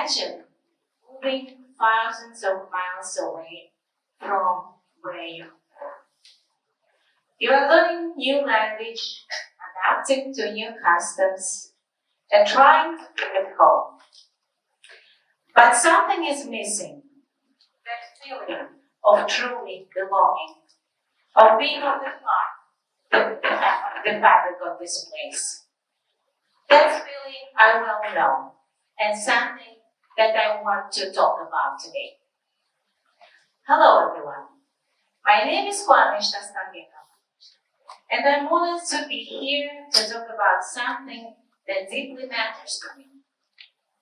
Imagine moving thousands of miles away from where you are. You are learning new language, adapting to new customs, and trying to feel at home. But something is missing. That feeling of truly belonging, of being on the fabric of this place. That feeling I well know, and something that I want to talk about today. Hello everyone, my name is Kuanysh Tastanbekova, and I'm honored to be here to talk about something that deeply matters to me.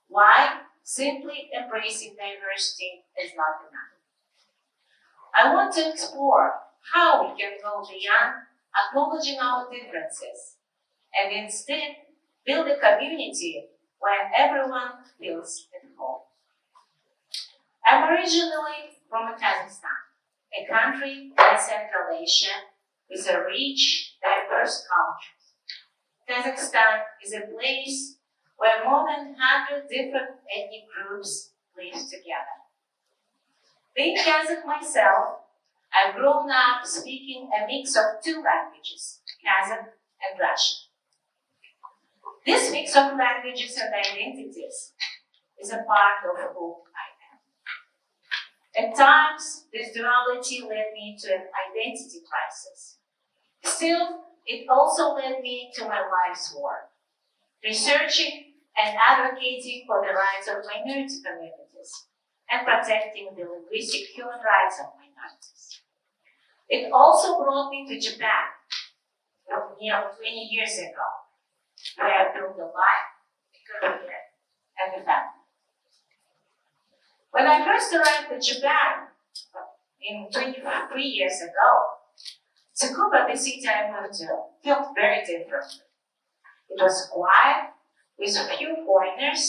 Why simply embracing diversity is not enough. I want to explore how we can go beyond acknowledging our differences and instead build a community where everyone feels at home. I'm originally from Kazakhstan, a country in Central Asia with a rich, diverse culture. Kazakhstan is a place where more than 100 different ethnic groups live together. Being Kazakh myself, I've grown up speaking a mix of two languages, Kazakh and Russian. This mix of languages and identities is a part of who I am. At times, this duality led me to an identity crisis. Still, it also led me to my life's work, researching and advocating for the rights of minority communities and protecting the linguistic human rights of minorities. It also brought me to Japan nearly 20 years ago, where I built a life, a career, and a family. When I first arrived in Japan 23 years ago, Tsukuba, the city I moved to, felt very different. It was quiet, with few foreigners,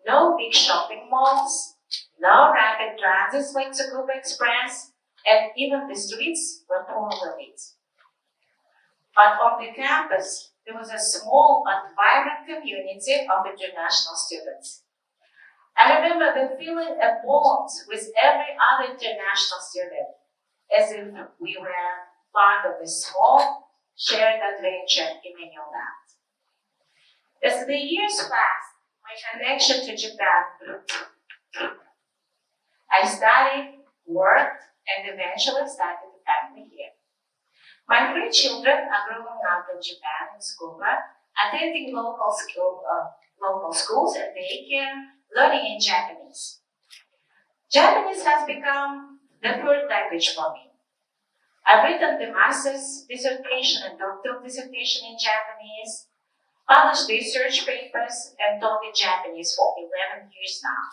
no big shopping malls, no rapid transits like Tsukuba Express, and even the streets were poorly lit. But on the campus, there was a small but vibrant community of international students. I remember the feeling a bond with every other international student, as if we were part of a small, shared adventure in a new land. As the years passed, my connection to Japan grew. I studied, worked, and eventually started a family here. My three children are growing up in Japan, in Tsukuba, attending local schools and daycare, learning in Japanese. Japanese has become the third language for me. I've written the master's dissertation and doctoral dissertation in Japanese, published research papers, and taught in Japanese for 11 years now.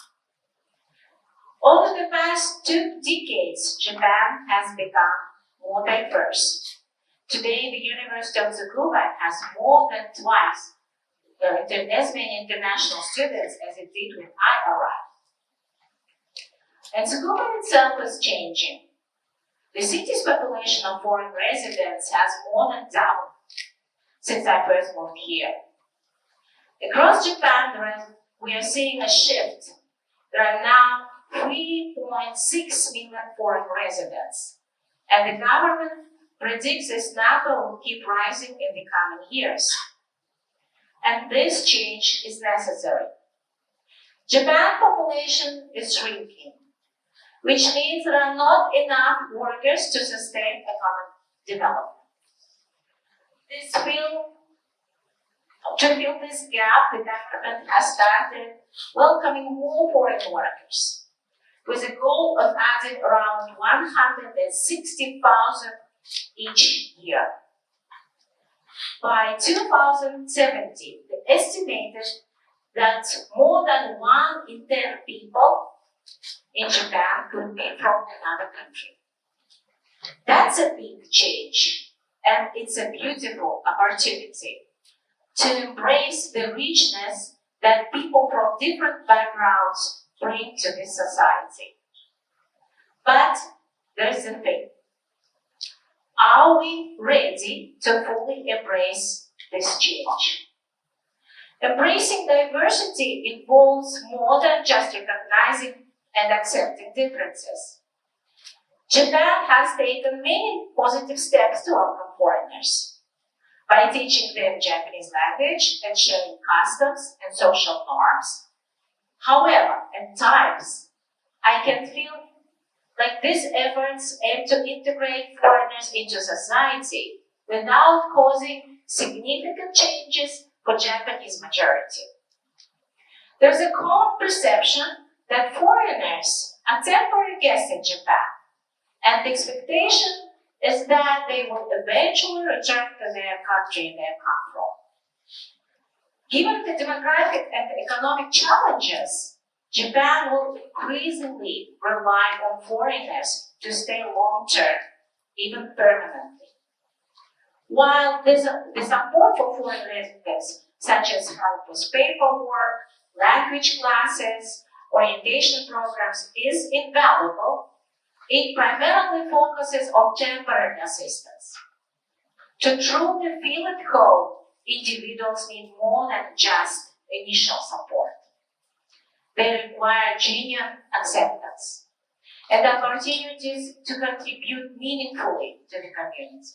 Over the past 2 decades, Japan has become more diverse. Today, the University of Tsukuba has more than twice as many international students as it did when I arrived. And Tsukuba itself is changing. The city's population of foreign residents has more than doubled since I first moved here. Across Japan, we are seeing a shift. There are now 3.6 million foreign residents, and the government predicts this number will keep rising in the coming years. And this change is necessary. Japan's population is shrinking, which means there are not enough workers to sustain economic development. To fill this gap, the government has started welcoming more foreign workers, with a goal of adding around 160,000 each year. By 2070, they estimated that more than 1 in 10 people in Japan could be from another country. That's a big change, and it's a beautiful opportunity to embrace the richness that people from different backgrounds bring to this society. But there's a thing. Are we ready to fully embrace this change? Embracing diversity involves more than just recognizing and accepting differences. Japan has taken many positive steps to welcome foreigners by teaching them Japanese language and sharing customs and social norms. However, at times, I can feel like these efforts aim to integrate foreigners into society without causing significant changes for Japanese majority. There's a common perception that foreigners are temporary guests in Japan, and the expectation is that they will eventually return to their country they come from. Given the demographic and economic challenges, Japan will increasingly rely on foreigners to stay long-term, even permanently. While the support for foreign residents, such as help with paperwork, language classes, orientation programs, is invaluable, it primarily focuses on temporary assistance. To truly feel at home, individuals need more than just initial support. They require genuine acceptance and opportunities to contribute meaningfully to the community.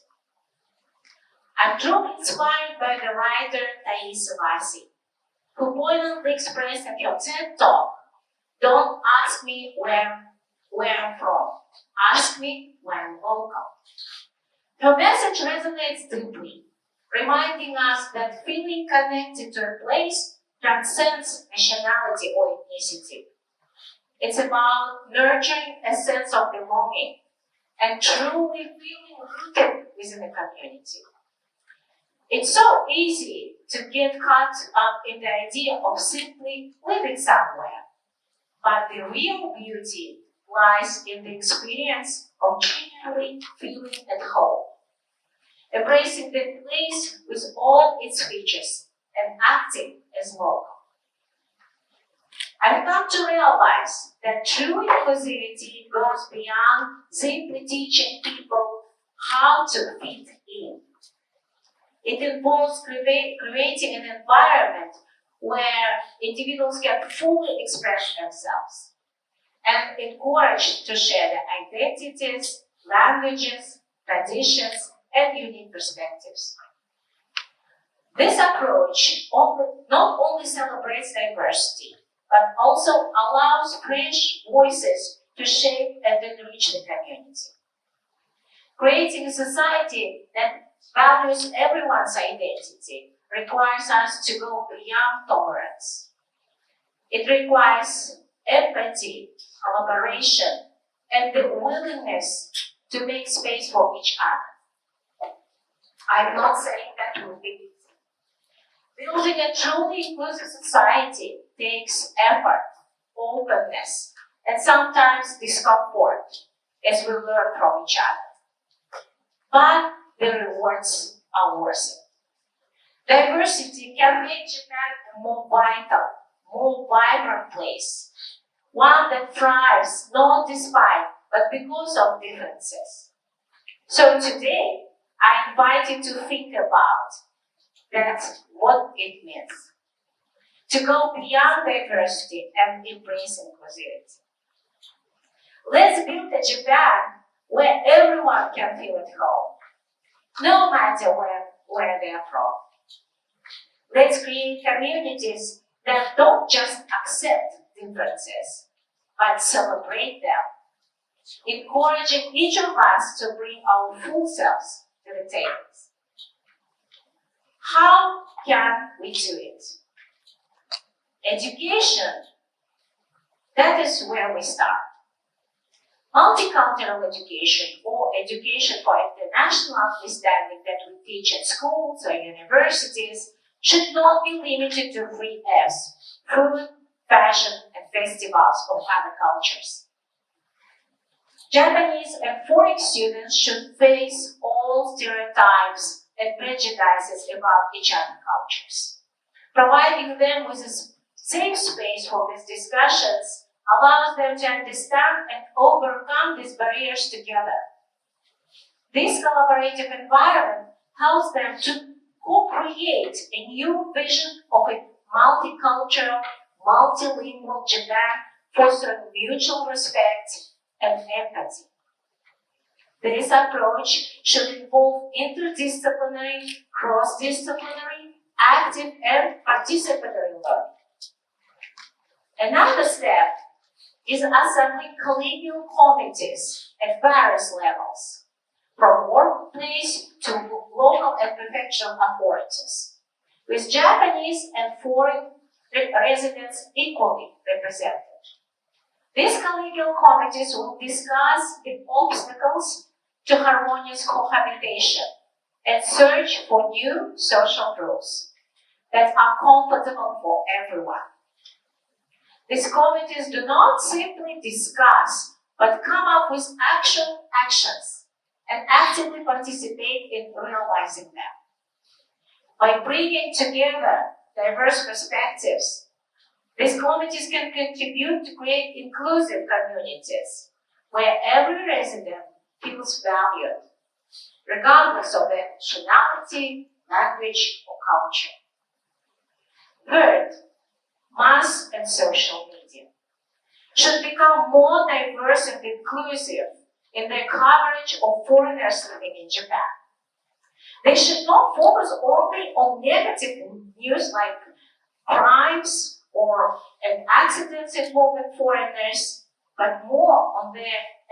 I'm truly inspired by the writer Thais Savasi, who poignantly expressed in her TED Talk, "Don't ask me where I'm from, ask me where I'm local." Her message resonates deeply, reminding us that feeling connected to a place transcends nationality or ethnicity. It's about nurturing a sense of belonging and truly feeling rooted within a community. It's so easy to get caught up in the idea of simply living somewhere, but the real beauty lies in the experience of genuinely feeling at home, embracing the place with all its features and acting as local. I've come to realize that true inclusivity goes beyond simply teaching people how to fit in. It involves creating an environment where individuals can fully express themselves and encouraged to share their identities, languages, traditions, and unique perspectives. This approach not only celebrates diversity, but also allows fresh voices to shape and enrich the community. Creating a society that values everyone's identity requires us to go beyond tolerance. It requires empathy, collaboration, and the willingness to make space for each other. I'm not saying that will be easy. Building a truly inclusive society takes effort, openness, and sometimes discomfort as we learn from each other. But the rewards are worth it. Diversity can make Japan a more vital, more vibrant place, one that thrives not despite but because of differences. So today, I invite you to think about what it means to go beyond diversity and embrace inclusivity. Let's build a Japan where everyone can feel at home, no matter where they are from. Let's create communities that don't just accept differences, but celebrate them, encouraging each of us to bring our full selves to the table. How can we do it? Education, that is where we start. Multicultural education, or education for international understanding that we teach at schools or universities, should not be limited to 3Fs: food, fashion, and festivals of other cultures. Japanese and foreign students should face all stereotypes and prejudices about each other's cultures. Providing them with a safe space for these discussions allows them to understand and overcome these barriers together. This collaborative environment helps them to co-create a new vision of multicultural, multilingual Japan fostering mutual respect and empathy. This approach should involve interdisciplinary, cross-disciplinary, active and participatory learning. Another step is assembling collegial committees at various levels, from workplace to local and prefectural authorities, with Japanese and foreign residents equally represented. These collegial committees will discuss the obstacles to harmonious cohabitation and search for new social rules that are comfortable for everyone. These committees do not simply discuss, but come up with actual actions and actively participate in realizing them. By bringing together diverse perspectives, these committees can contribute to create inclusive communities where every resident feels valued, regardless of their nationality, language, or culture. Third, mass and social media should become more diverse and inclusive in their coverage of foreigners living in Japan. They should not focus only on negative news like crimes or accidents involving foreigners, but more on their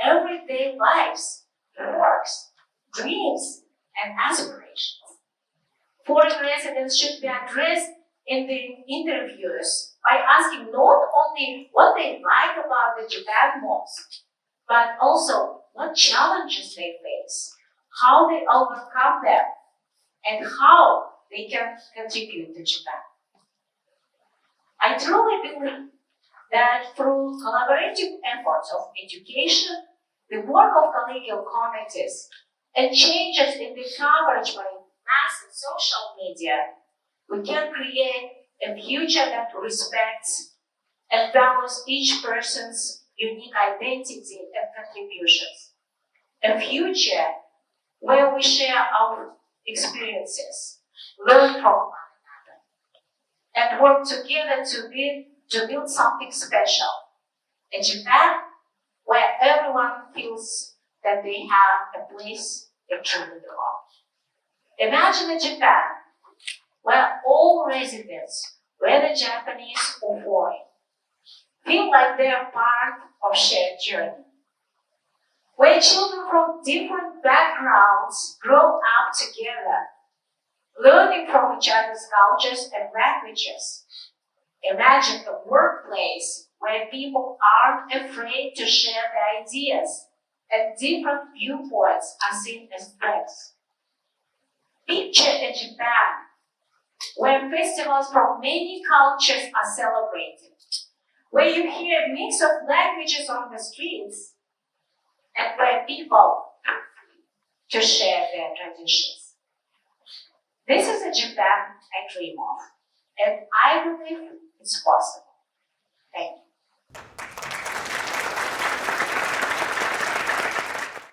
everyday lives, works, dreams, and aspirations. Foreign residents should be addressed in the interviews by asking not only what they like about the Japan most, but also what challenges they face, how they overcome them, and how they can contribute to Japan. I truly believe that through collaborative efforts of education, the work of collegial committees, and changes in the coverage by mass and social media, we can create a future that respects and values each person's unique identity and contributions. A future where we share our experiences, learn from one another, and work together to build something special. A Japan where everyone feels that they have a place they truly belong. Imagine a Japan where all residents, whether Japanese or foreign, feel like they are part of shared journey. Where children from different backgrounds grow up together, learning from each other's cultures and languages. Imagine a workplace where people aren't afraid to share their ideas and different viewpoints are seen as strengths. Picture a Japan where festivals from many cultures are celebrated, where you hear a mix of languages on the streets, and where people to share their traditions. This is a Japan I dream of, and I believe it's possible. Thank you.